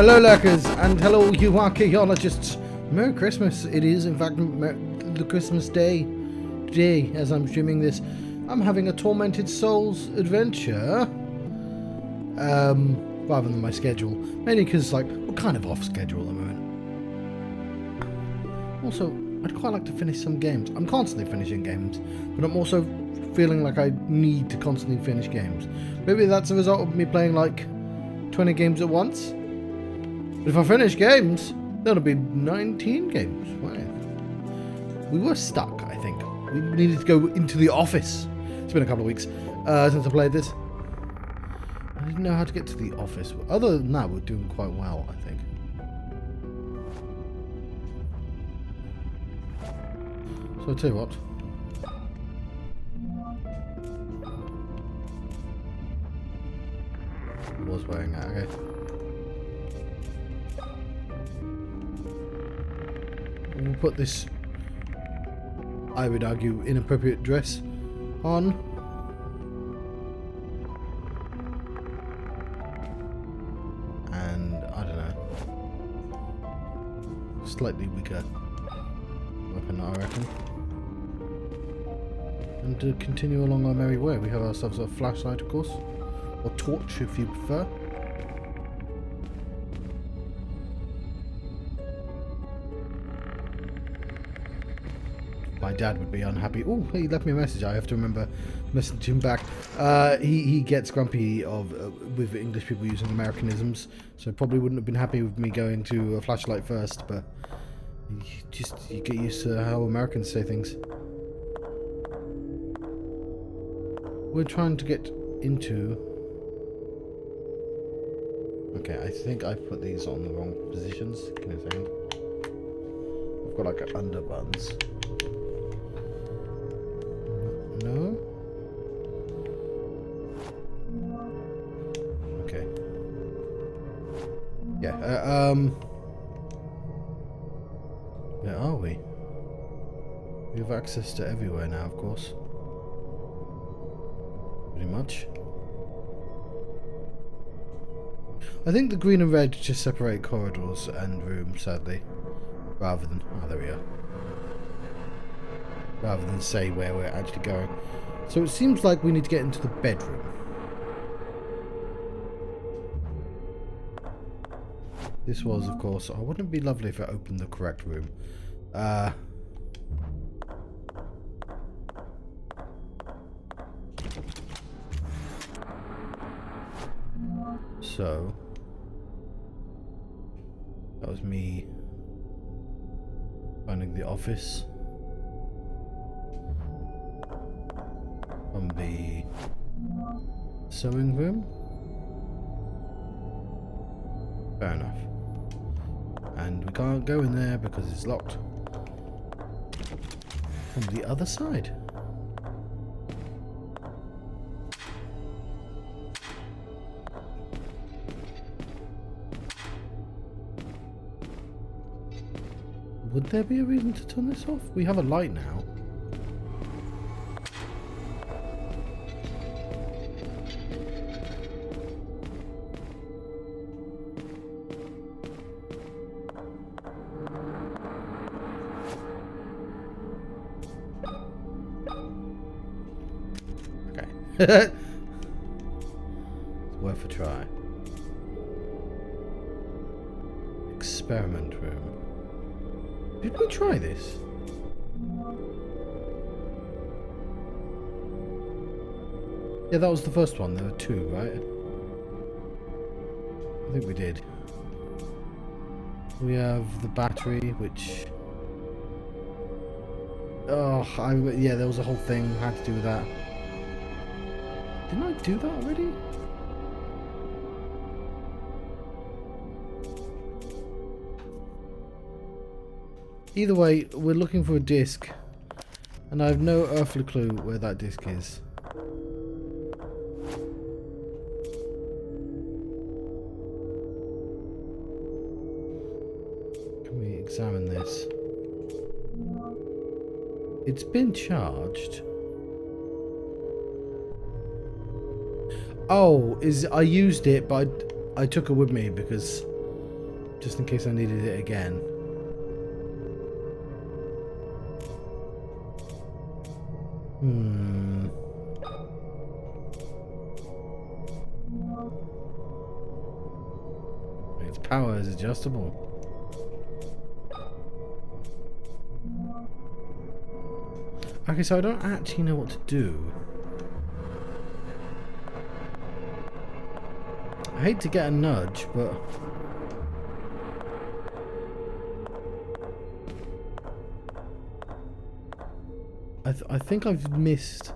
Hello lurkers, and hello you archaeologists. Merry Christmas. It is in fact the Christmas day. Today, as I'm streaming this, I'm having a Tormented Souls adventure. Rather than my schedule. Mainly because, like, we're kind of off schedule at the moment. Also, I'd quite like to finish some games. I'm constantly finishing games, but I'm also feeling like I need to constantly finish games. Maybe that's a result of me playing, like, 20 games at once. But if I finish games, that'll be 19 games. Wow. We were stuck, I think. We needed to go into the office. It's been a couple of weeks since I played this. I didn't know how to get to the office. Other than that, we're doing quite well, I think. So I'll tell you what. I was wearing that, okay. We'll put this, I would argue, inappropriate dress on. And, I don't know, slightly weaker weapon, I reckon. And to continue along our merry way, we have ourselves a flashlight, of course. Or torch, if you prefer. My dad would be unhappy. Oh, he left me a message. I have to remember messaging him back. He gets grumpy with English people using Americanisms, so probably wouldn't have been happy with me going to a flashlight first. But you get used to how Americans say things. We're trying to get into. Okay, I think I put these on the wrong positions. Give me a second. I've got like underbuns. No? Okay. Yeah, where are we? We have access to everywhere now, of course. Pretty much. I think the green and red just separate corridors and rooms, sadly. Rather than... oh, there we are. Rather than say where we're actually going. So it seems like we need to get into the bedroom. This was, of course... oh, wouldn't it be lovely if I opened the correct room? So... that was me finding the office from the sewing room. Fair enough. And we can't go in there because it's locked from the other side. Would there be a reason to turn this off? We have a light now. Okay. It's worth a try. Experiment room. Did we try this? Yeah, that was the first one. There were two, right? I think we did. We have the battery, which... oh, yeah, there was a whole thing I had to do with that. Didn't I do that already? Either way, we're looking for a disc, and I have no earthly clue where that disc is. Can we examine this? It's been charged. Oh, I used it, but I took it with me because just in case I needed it again. Its power is adjustable. Okay, so I don't actually know what to do. I hate to get a nudge, but... I think I've missed...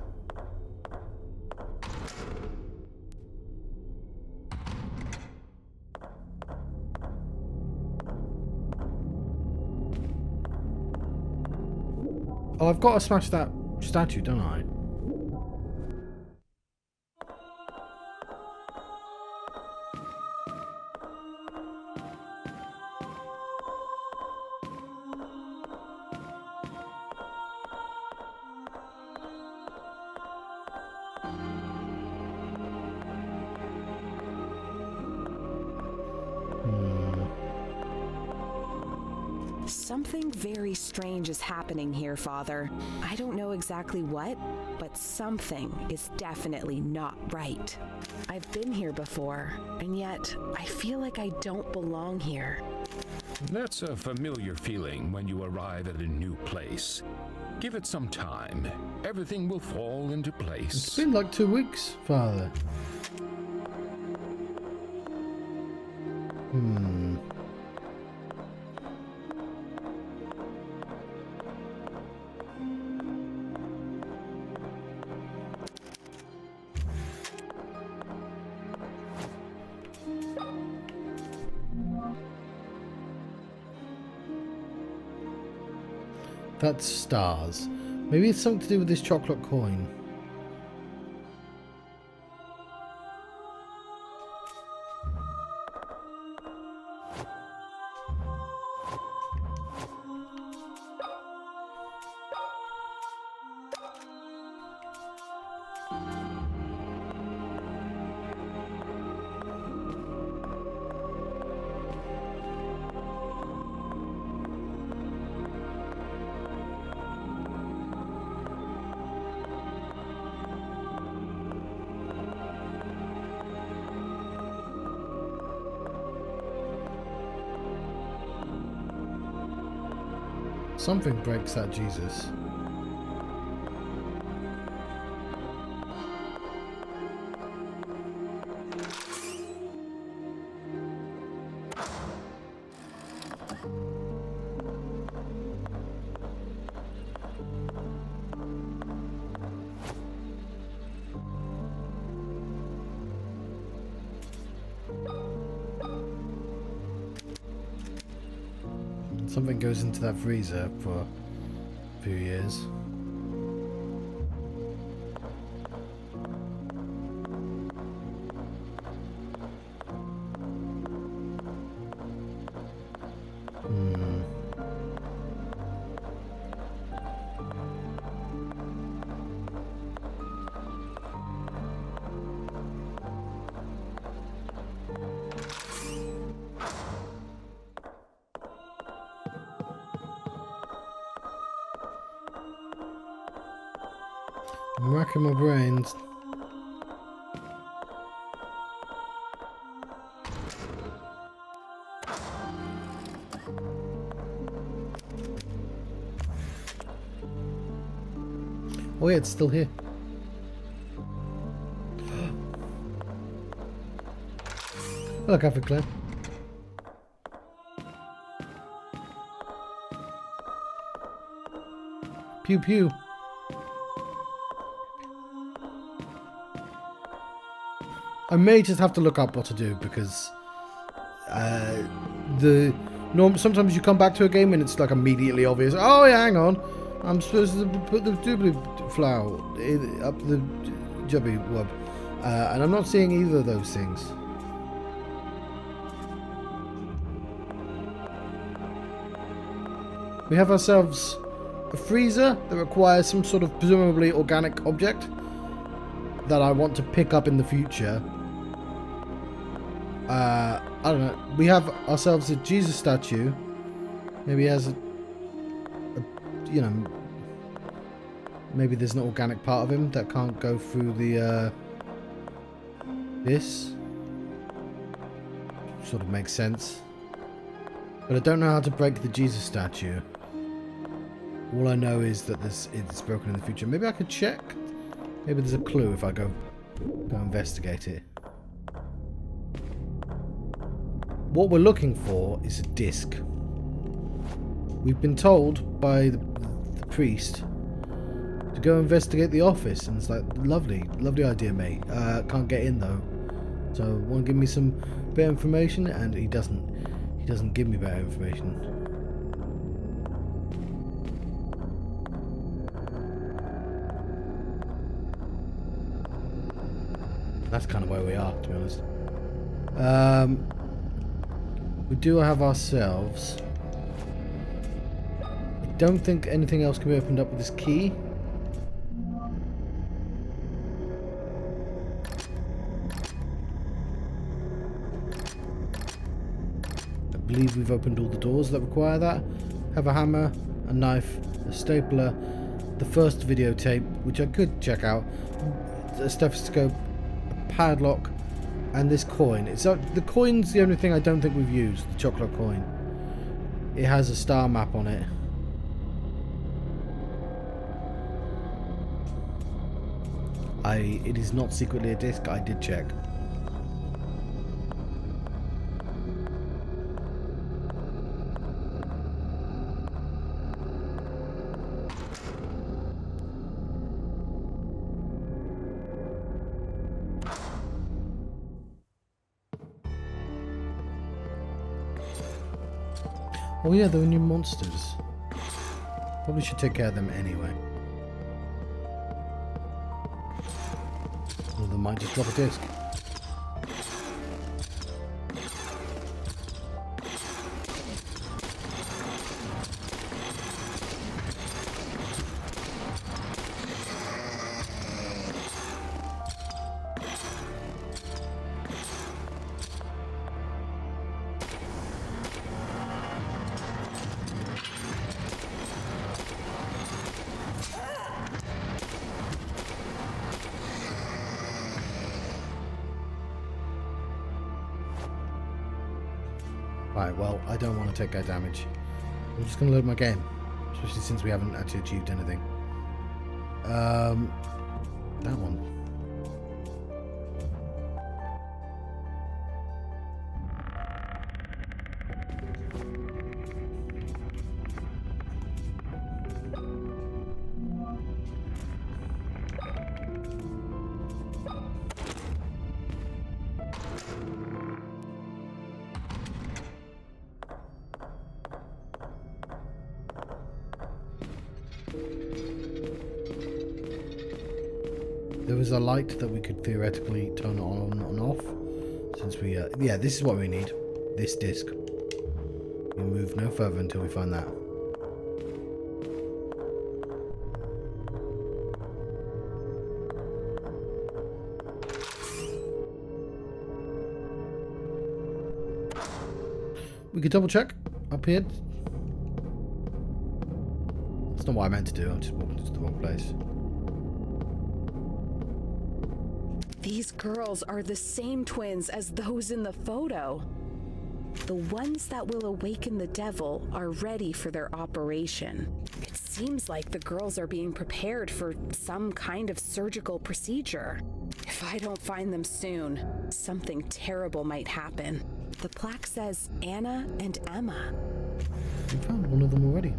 Oh, I've got to smash that statue, don't I? Something very strange is happening here, Father. I don't know exactly what, but something is definitely not right. I've been here before, and yet I feel like I don't belong here. That's a familiar feeling when you arrive at a new place. Give it some time. Everything will fall into place. It's been like 2 weeks, Father. That's stars. Maybe it's something to do with this chocolate coin. Something breaks that Jesus. Something goes into that freezer for a few years. I'm racking my brains. Oh yeah, it's still here. Look out for Glenn. Pew pew. I may just have to look up what to do because sometimes you come back to a game and it's like immediately obvious. Oh yeah, hang on, I'm supposed to put the doobly flower up the jubby wub, and I'm not seeing either of those things. We have ourselves a freezer that requires some sort of presumably organic object that I want to pick up in the future. I don't know. We have ourselves a Jesus statue. Maybe he has you know, maybe there's an organic part of him that can't go through the, this. Sort of makes sense. But I don't know how to break the Jesus statue. All I know is that it's broken in the future. Maybe I could check. Maybe there's a clue if I go investigate it. What we're looking for is a disc. We've been told by the priest to go investigate the office, and it's like, lovely idea, mate. Can't get in though. So, want to give me some better information? And he doesn't give me better information. That's kind of where we are, to be honest. We do have ourselves. I don't think anything else can be opened up with this key. I believe we've opened all the doors that require that. Have a hammer, a knife, a stapler, the first videotape, which I could check out, a stethoscope, a padlock, and this coin. The coin's the only thing I don't think we've used, the chocolate coin. It has a star map on it. It is not secretly a disc, I did check. Oh yeah, there were new monsters. Probably should take care of them anyway. Or they might just drop a disc. Right, well, I don't want to take that damage. I'm just going to load my game. Especially since we haven't actually achieved anything. That one. There was a light that we could theoretically turn on and off. Since we, yeah, this is what we need. This disc. We move no further until we find that. We could double check up here. That's not what I meant to do. I'm just walking to the wrong place. These girls are the same twins as those in the photo. The ones that will awaken the devil are ready for their operation. It seems like the girls are being prepared for some kind of surgical procedure. If I don't find them soon, something terrible might happen. The plaque says Anna and Emma. We found one of them already.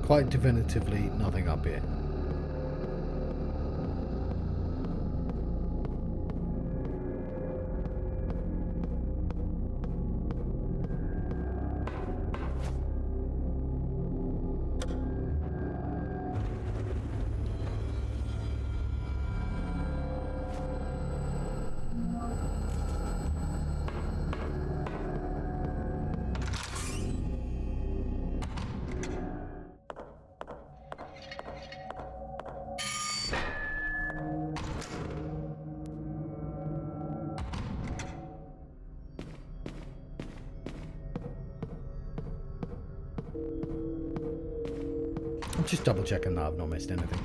quite definitively nothing up here. I'm just double checking that I've not missed anything.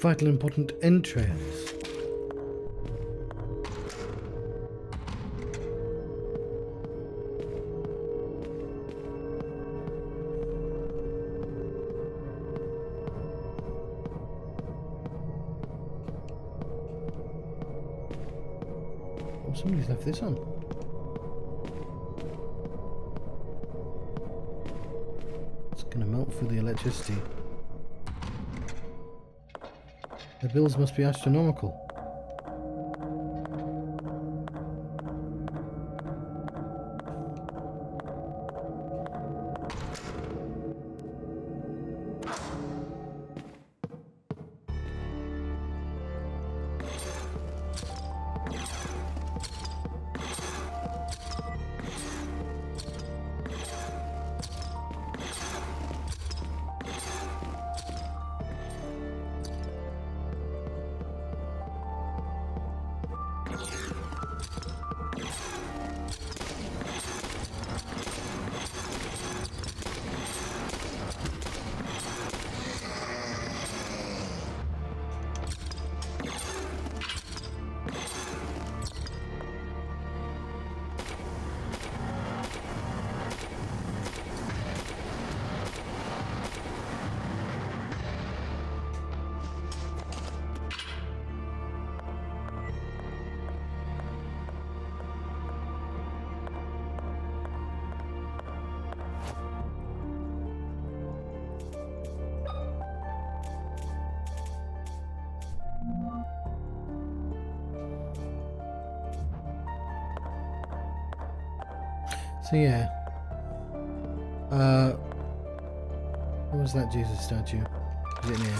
Vital important entrails. Oh, somebody's left this on. It's gonna melt through the electricity. The bills must be astronomical. So yeah, what was that Jesus statue? Is it in here?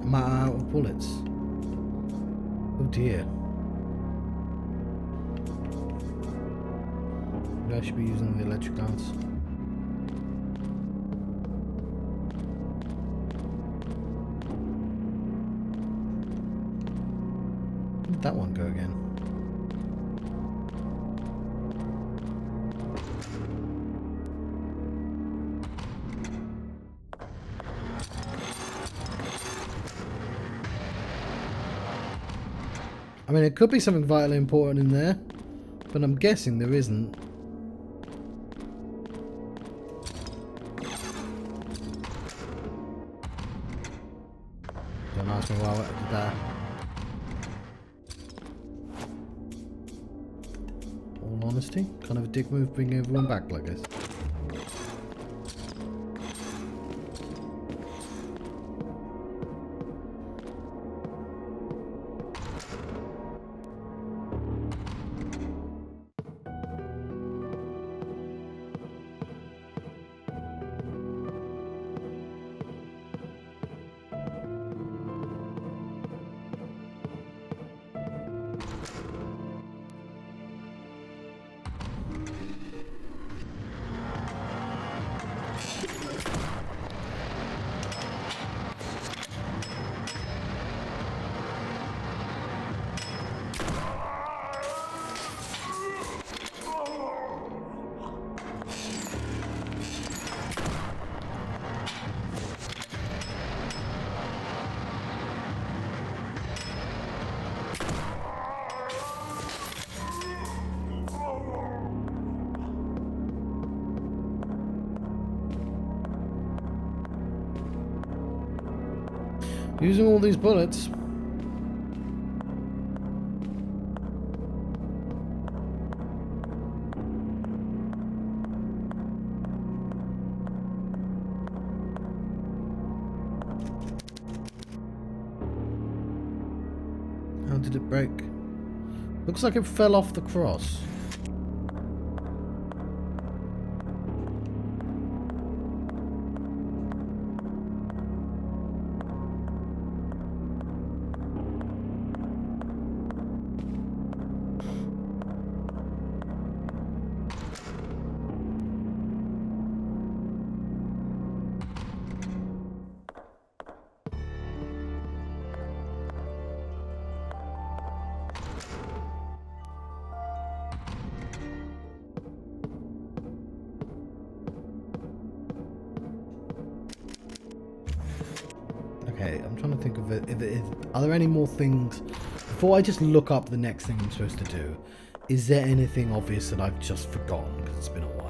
Am I out of bullets? Oh dear. Maybe I should be using the electric lance. Where did that one go again? I mean, it could be something vitally important in there, but I'm guessing there isn't. Don't ask me why I did that. All honesty, kind of a dick move bringing everyone back like this. Using all these bullets. How did it break? Looks like it fell off the cross. Okay, I'm trying to think of it. Are there any more things? Before I just look up the next thing I'm supposed to do, is there anything obvious that I've just forgotten because it's been a while?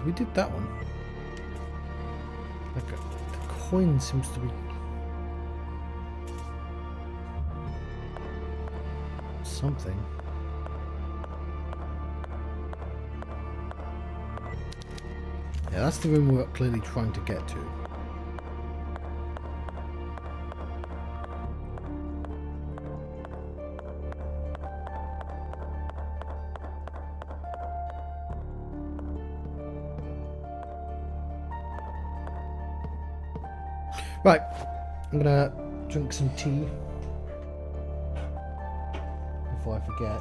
We did that one. Like the coin seems to be something. Yeah, that's the room we're clearly trying to get to. Right, I'm gonna drink some tea before I forget.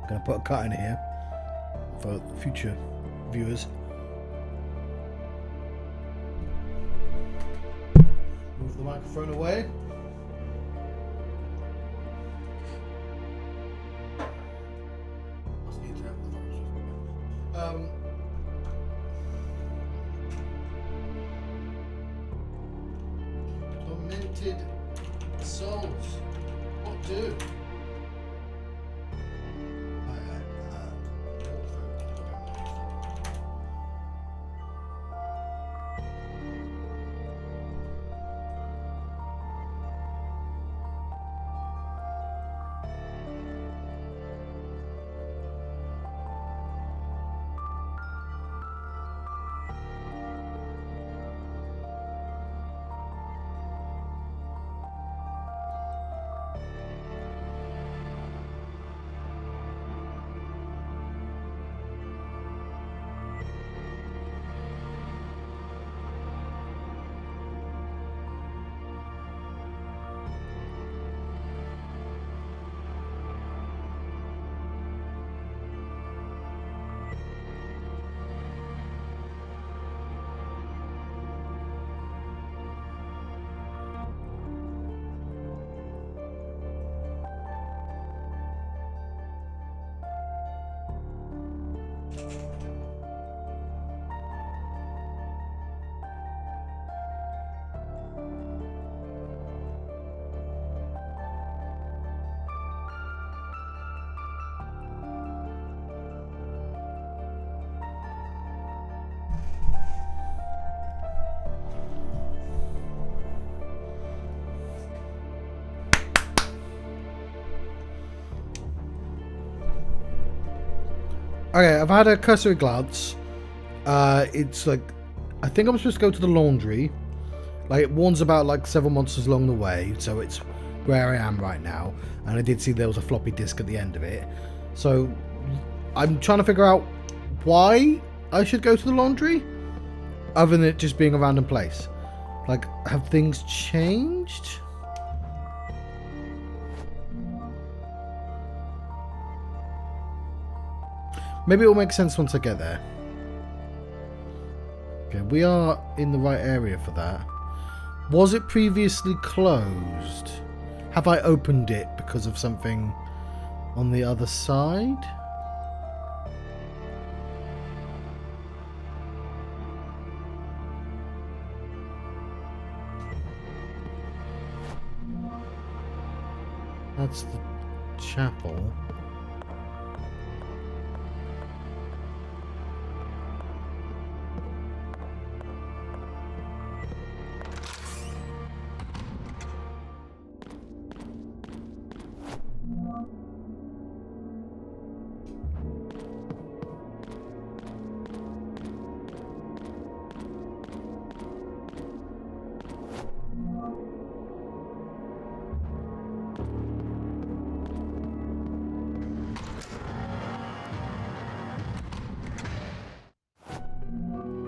I'm gonna put a cut in here for future viewers. Move the microphone away. Tormented souls. What do? Okay, I've had a cursory glance. It's like, I think I'm supposed to go to the laundry. Like, it warns about like several monsters along the way, so it's where I am right now. And I did see there was a floppy disk at the end of it. So, I'm trying to figure out why I should go to the laundry, other than it just being a random place. Like, have things changed? Maybe it will make sense once I get there. we are in the right area for that. Was it previously closed? Have I opened it because of something on the other side? That's the chapel.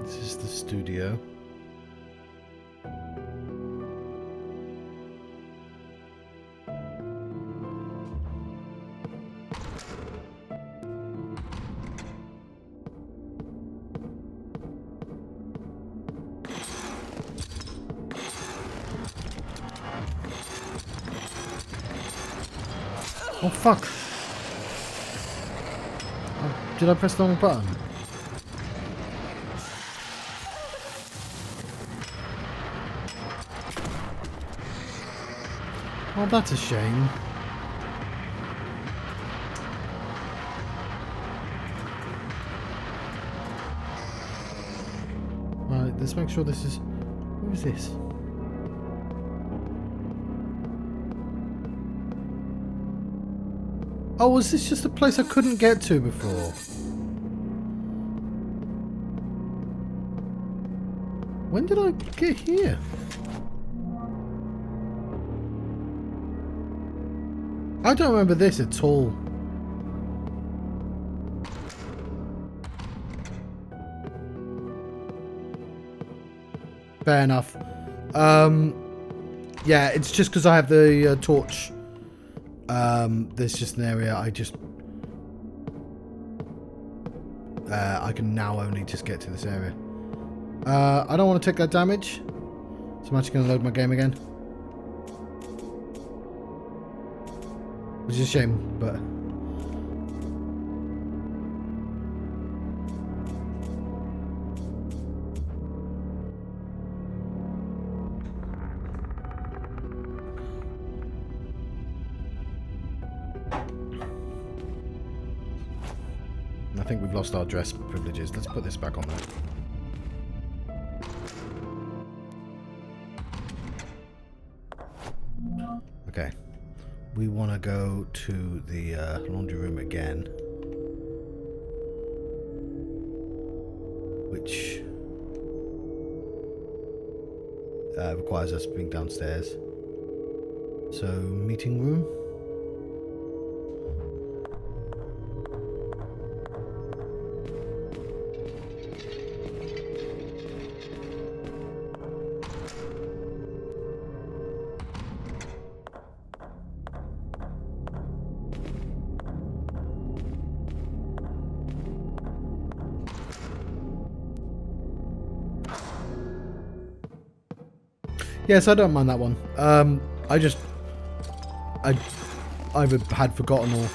This is the studio. Oh fuck! Did I press the wrong button? Oh, that's a shame. Right, let's make sure this is... Where is this? Oh, was this just a place I couldn't get to before? When did I get here? I don't remember this at all. Fair enough. Yeah, it's just because I have the torch. There's just an area I just... I can now only just get to this area. I don't want to take that damage. So I'm actually going to load my game again. Which is a shame, but... I think we've lost our dress privileges. Let's put this back on there. Okay. We want to go to the laundry room again. Which requires us being downstairs. So, meeting room. Yes, I don't mind that one. I either had forgotten or...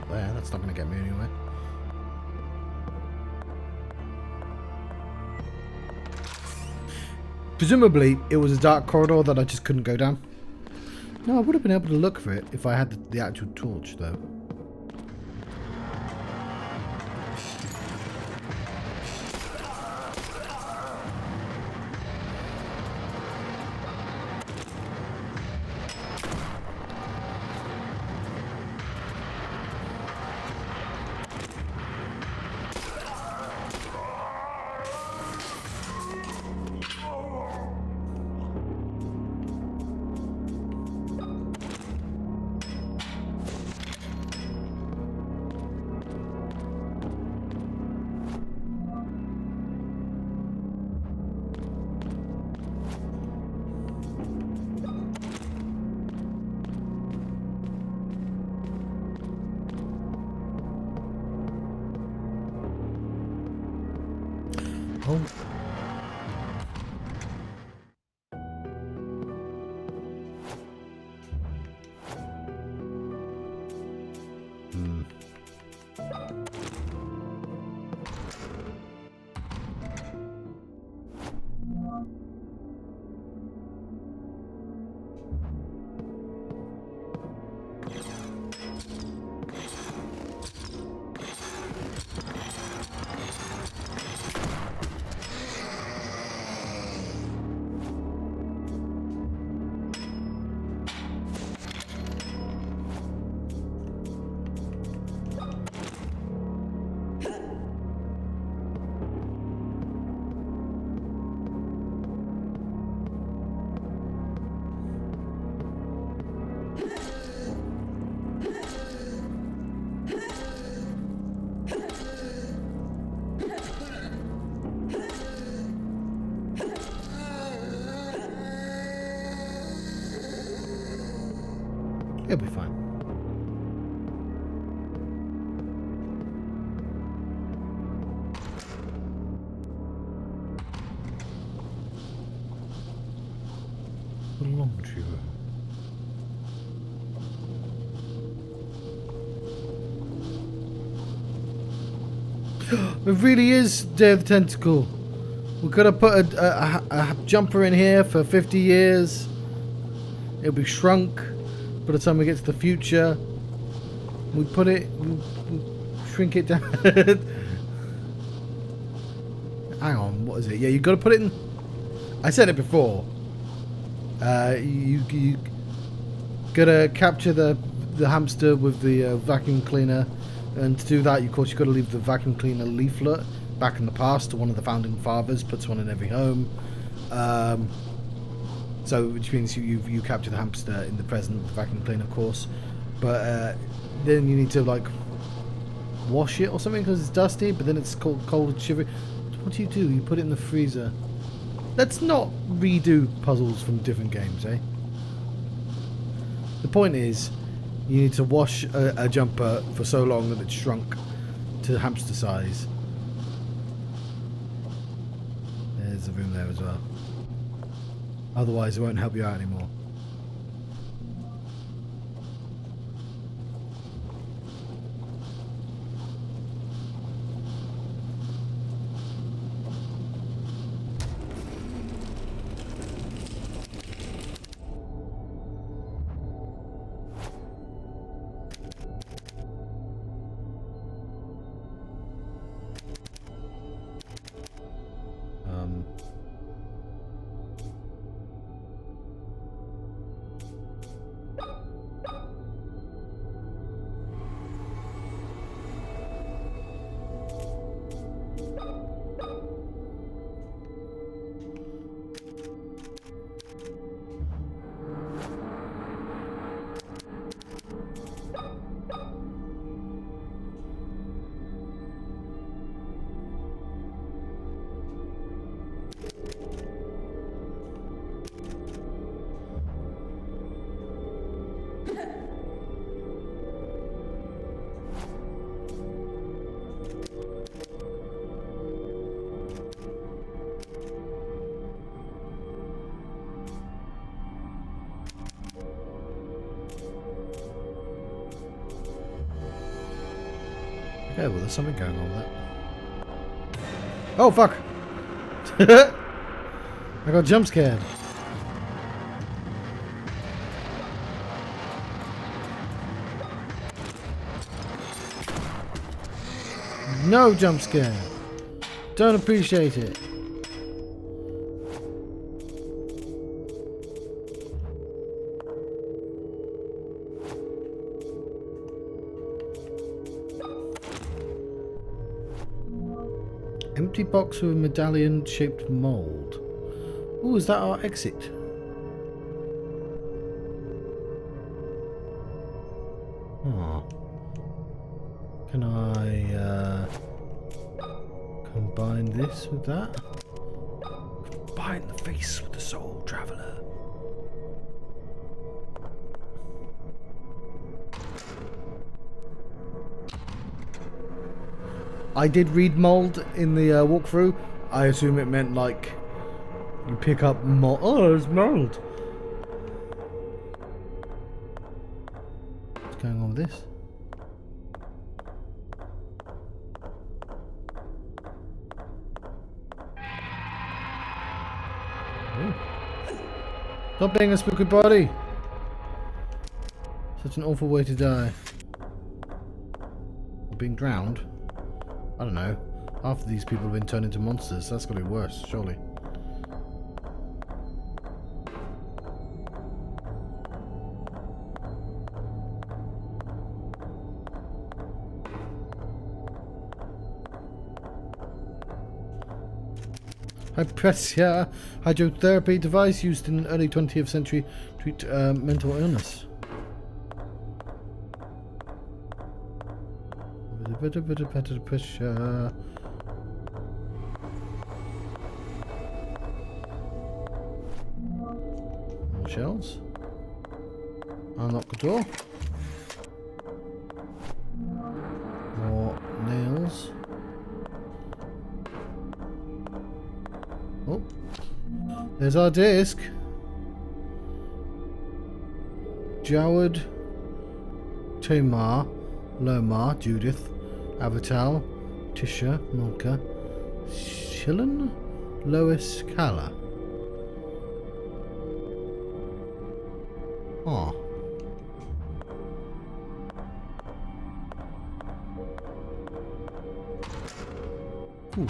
Yeah, that's not going to get me anywhere. Presumably, it was a dark corridor that I just couldn't go down. No, I would have been able to look for it if I had the actual torch, though. Oh. It'll be fine. The laundry room. It really is Day of the Tentacle. We could have put a jumper in here for 50 years. It'll be shrunk by the time we get to the future. We put it, we shrink it down. Hang on, what is it? Yeah, you got to put it in. I said it before. You gotta capture the hamster with the vacuum cleaner, and to do that, of course, you got to leave the vacuum cleaner leaflet back in the past to one of the founding fathers. Puts one in every home. So, which means you capture the hamster in the present with the vacuum cleaner, of course. But then you need to like wash it or something because it's dusty. But then it's cold and shivery. What do? You put it in the freezer. Let's not redo puzzles from different games, eh? The point is, you need to wash a jumper for so long that it's shrunk to hamster size. There's a room there as well. Otherwise, it won't help you out anymore. Yeah, well, there's something going on with that. Oh, fuck! I got jump scared. No jump scare. Don't appreciate it. Empty box with a medallion-shaped mold. Ooh, is that our exit? Oh. Can I combine this with that? Combine the face with the soul traveler. I did read mold in the walkthrough. I assume it meant like you pick up mold. Oh, there's mold. What's going on with this? Ooh. Stop being a spooky body. Such an awful way to die. Or being drowned. I don't know. Half of these people have been turned into monsters. That's got to be worse, surely. Hyperesia, hydrotherapy device used in the early 20th century to treat mental illness. Pressure. More shells. Unlock the door. More nails. Oh, there's our disc. Jawad, Tamar, Lomar, Judith, Avatal, Tisha, Milka, Shillan, Lois, Kala. Oh. Ooh.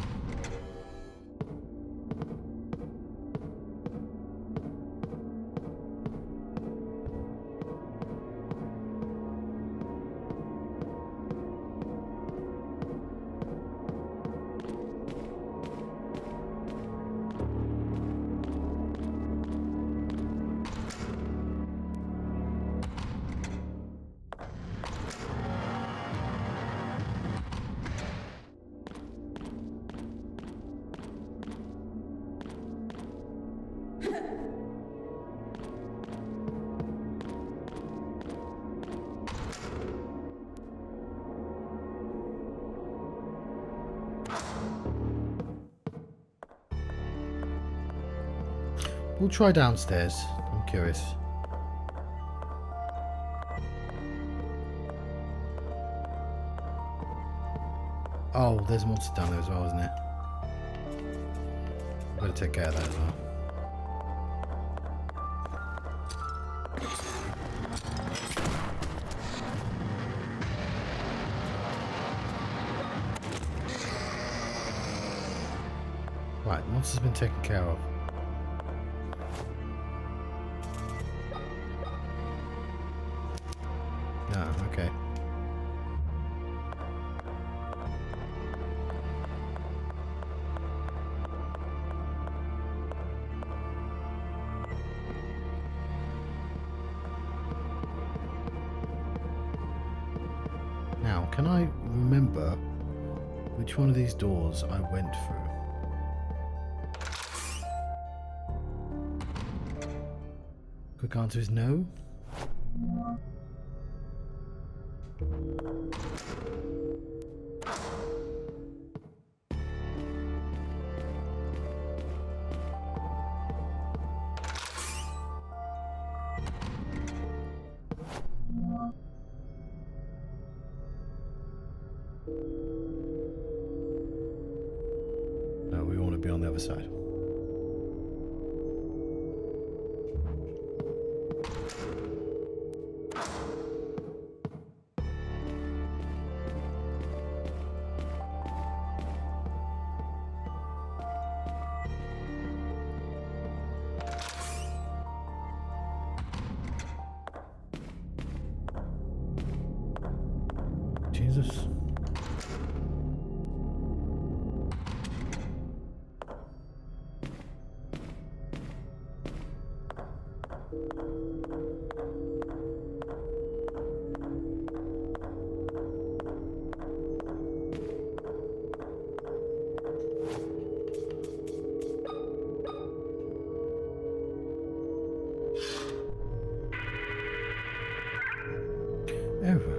We'll try downstairs. I'm curious. Oh, there's a monster down there as well, isn't there? Better take care of that as well. Right, monster's been taken care of. Ah, okay. Now, can I remember which one of these doors I went through? Quick answer is no. No, we want to be on the other side. Jesus. Ever.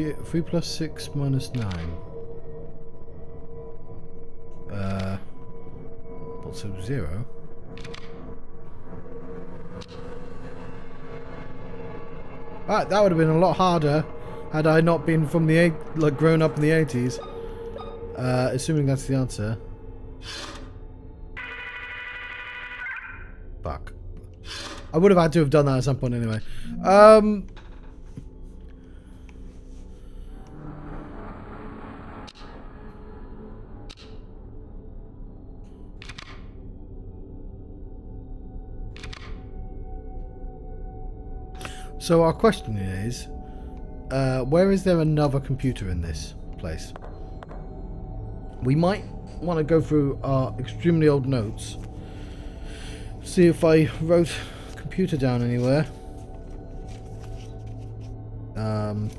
3 plus 6 minus 9. What's so 0? Right, that would have been a lot harder had I not been from the like grown up in the 80s. Assuming that's the answer. Fuck. I would have had to have done that at some point anyway. So our question is, where is there another computer in this place? We might want to go through our extremely old notes. See if I wrote computer down anywhere. Not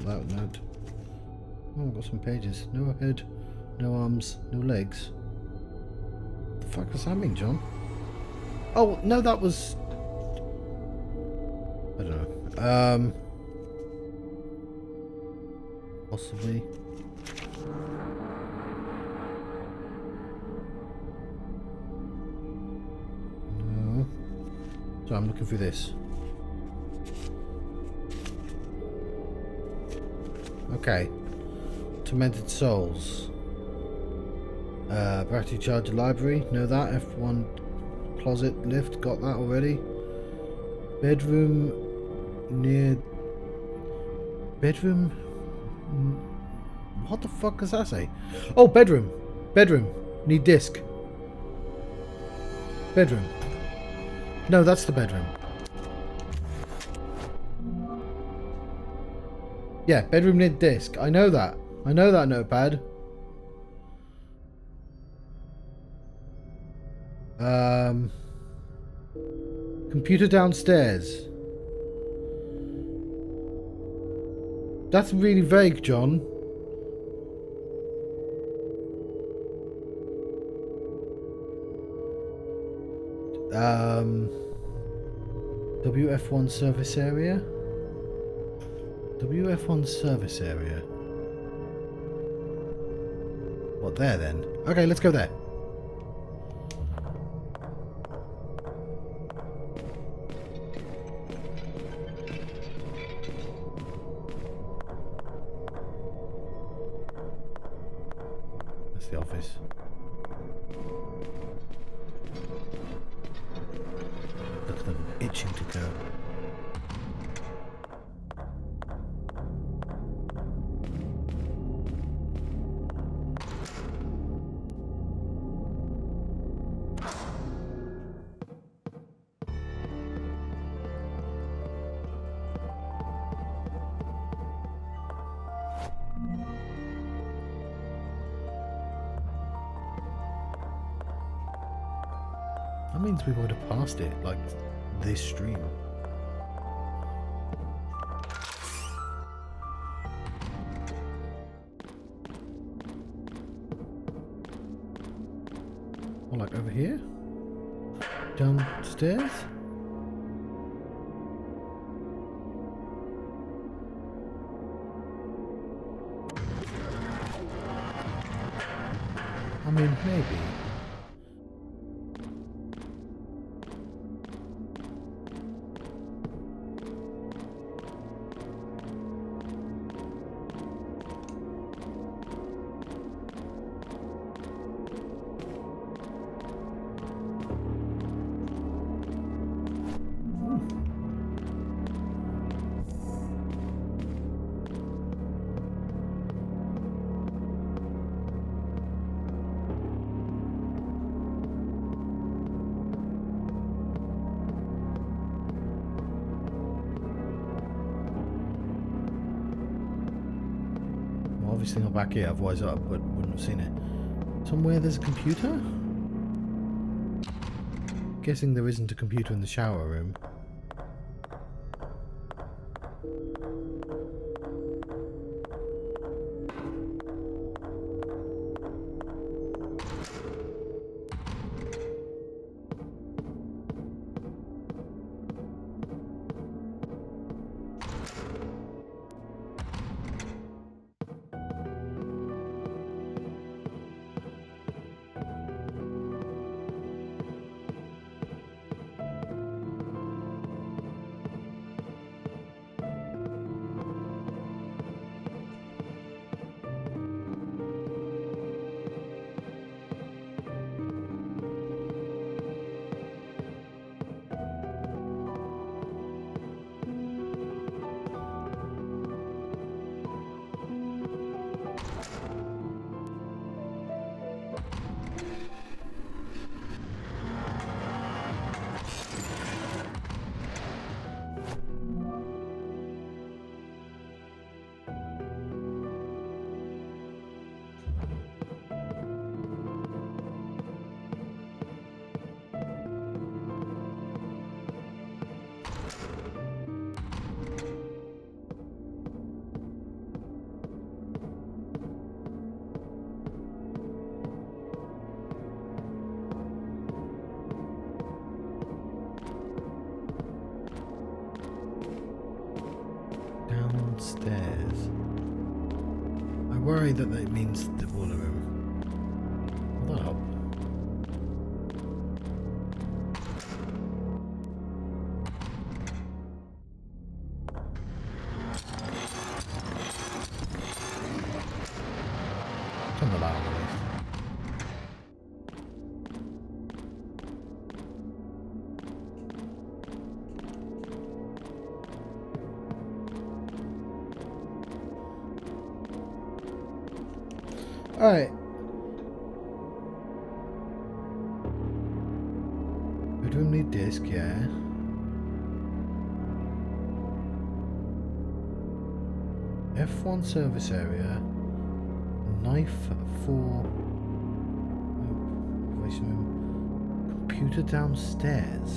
that note. Oh, I've got some pages. No head, no arms, no legs. What the fuck does that mean, John? Oh, no, that was... I don't know. Possibly. No. So I'm looking through this. Okay. Tormented Souls. Battery charger library. Know that. F1 closet lift. Got that already. Bedroom near... Bedroom... What the fuck does that say? Oh, bedroom. Bedroom. Need disc. Bedroom. No, that's the bedroom. Yeah, bedroom need disc. I know that. I know that notepad. Computer downstairs. That's really vague, John. WF1 service area? WF1 service area. What, there then? Okay, let's go there. That's the office. Look at them itching to go. That means we would have passed it, like, this stream. Or like over here? Downstairs? I mean, maybe. Obviously not back here, otherwise I wouldn't have seen it. Somewhere there's a computer? Guessing there isn't a computer in the shower room. worry that it means the boiler room. Hold that up. Turn the light on at least. Alright. Bedroom need disc, yeah. F1 service area. Knife for voice room. Computer downstairs.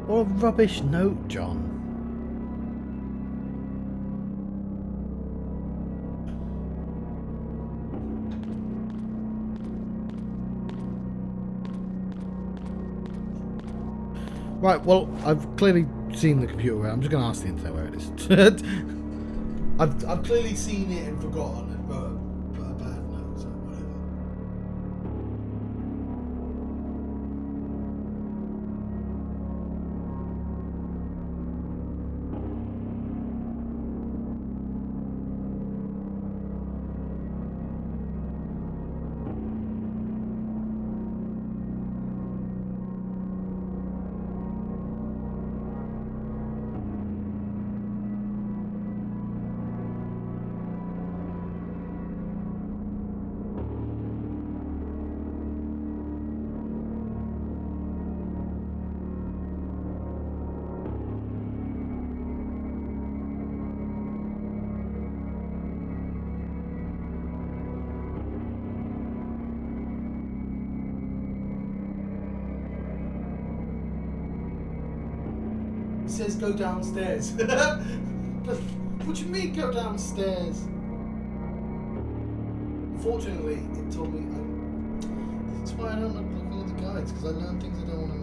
What a rubbish note, John. Right, well, I've clearly seen the computer where I'm just going to ask the internet where it is. I've clearly seen it and forgotten it, but a bad note, so whatever. It says go downstairs. But what do you mean go downstairs? Fortunately, it told me. That's why I don't like looking at the guides, because I learn things I don't want to know.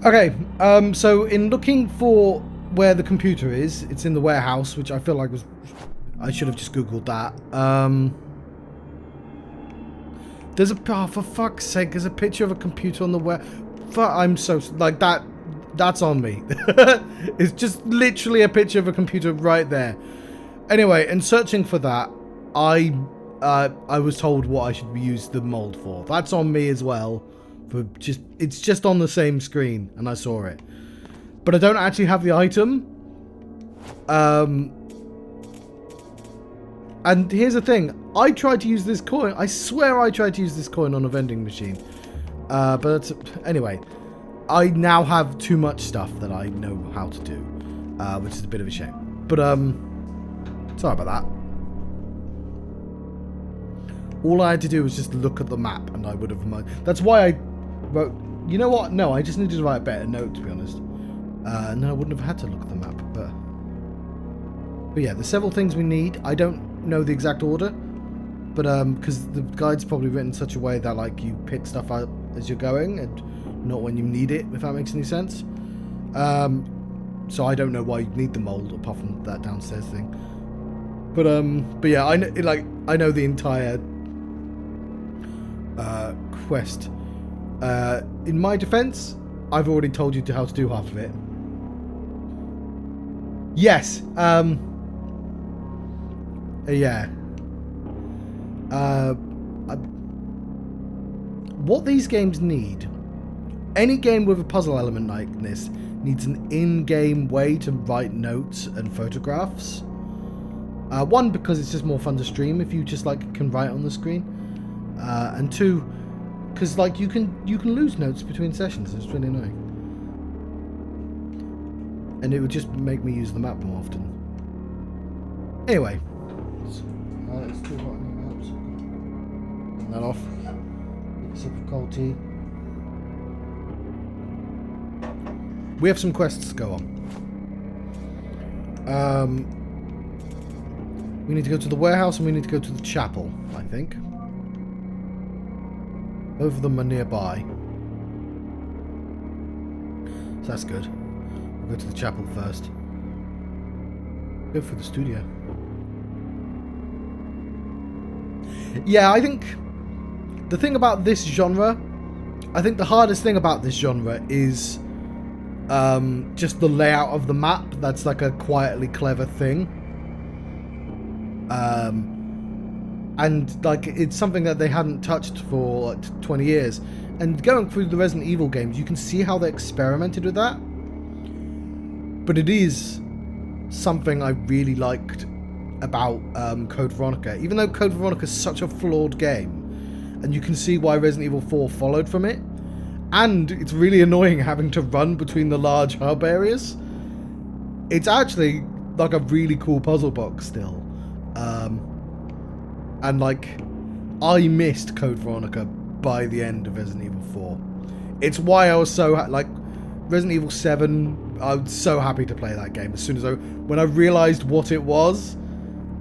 Okay, so in looking for where the computer is, it's in the warehouse, which I feel like was... I should have just Googled that. There's a... Oh, for fuck's sake, there's a picture of a computer on the ware... I'm so... Like, that's on me. It's just literally a picture of a computer right there. Anyway, in searching for that, I was told what I should use the mold for. That's on me as well. It's just on the same screen, and I saw it, but I don't actually have the item. And here's the thing. I tried to use this coin. I swear I tried to use this coin on a vending machine. But anyway, I now have too much stuff that I know how to do, which is a bit of a shame. But sorry about that. All I had to do was just look at the map, and I would have reminded. That's why I wrote. You know what? No, I just needed to write a better note, to be honest. No, I wouldn't have had to look at the map. But yeah, there's several things we need. I don't know the exact order, but because the guide's probably written in such a way that like you pick stuff up as you're going and not when you need it, if that makes any sense. So I don't know why you need the mold apart from that downstairs thing. But yeah, I know the entire quest. In my defense, I've already told you how to do half of it. Yes. Yeah. What these games need, any game with a puzzle element like this needs an in-game way to write notes and photographs. One, because it's just more fun to stream if you just like can write on the screen, and two, because like you can lose notes between sessions. It's really annoying, and it would just make me use the map more often. Anyway. It's too hot in the house. Turn that off. Take a sip of cold tea. We have some quests to go on. We need to go to the warehouse and we need to go to the chapel, I think. Both of them are nearby. So that's good. We'll go to the chapel first. Go for the studio. Yeah, I think the thing about this genre, I think the hardest thing about this genre is just the layout of the map. That's like a quietly clever thing. And like it's something that they hadn't touched for like 20 years. And going through the Resident Evil games, you can see how they experimented with that. But it is something I really liked about Code Veronica, even though Code Veronica is such a flawed game, and you can see why Resident Evil 4 followed from it, and it's really annoying having to run between the large hub areas. It's actually like a really cool puzzle box still, and like I missed Code Veronica by the end of Resident Evil 4. It's why I was so like Resident Evil 7. I was so happy to play that game as soon as when I realized what it was.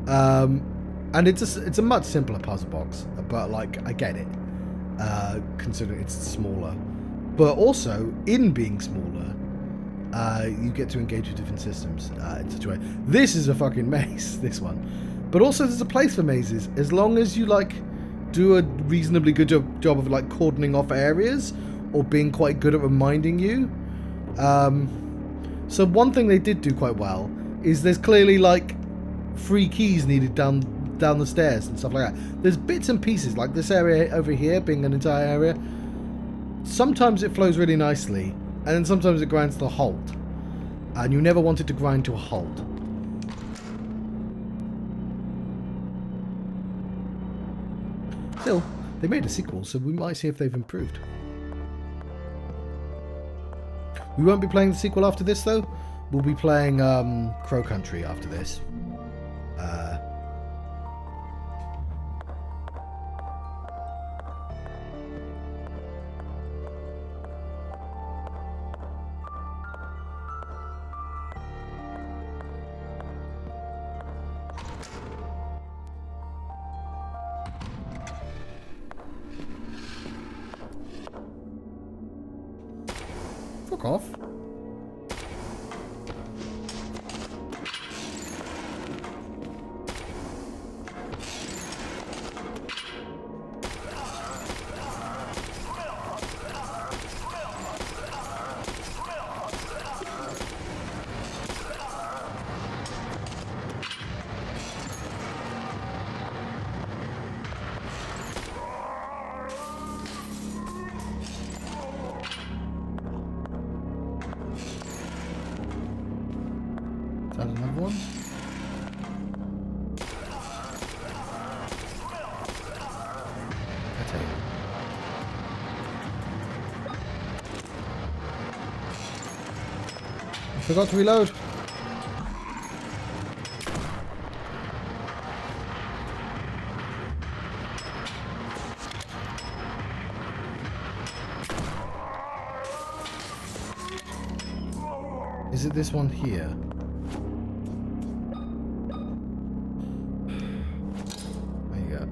And it's a much simpler puzzle box, but like I get it, considering it's smaller. But also, in being smaller, you get to engage with different systems in such a way. This is a fucking maze, this one. But also, there's a place for mazes as long as you like do a reasonably good job of like cordoning off areas or being quite good at reminding you. So one thing they did do quite well is there's clearly like 3 keys needed down the stairs and stuff like that. There's bits and pieces, like this area over here being an entire area. Sometimes it flows really nicely, and then sometimes it grinds to a halt. And you never want it to grind to a halt. Still, they made a sequel, so we might see if they've improved. We won't be playing the sequel after this, though. We'll be playing Crow Country after this. Fuck off. Is that another one? Forgot to reload. Is it this one here? There you go.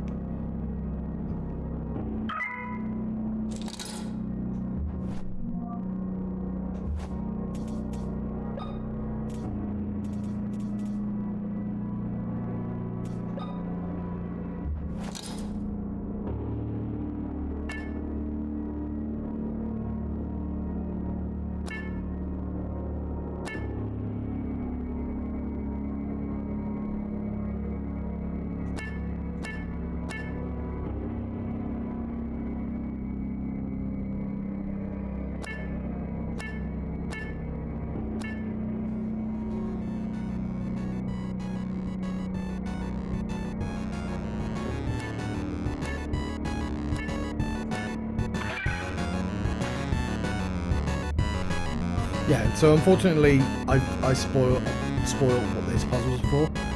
Yeah, so unfortunately, I spoiled what this puzzle was for.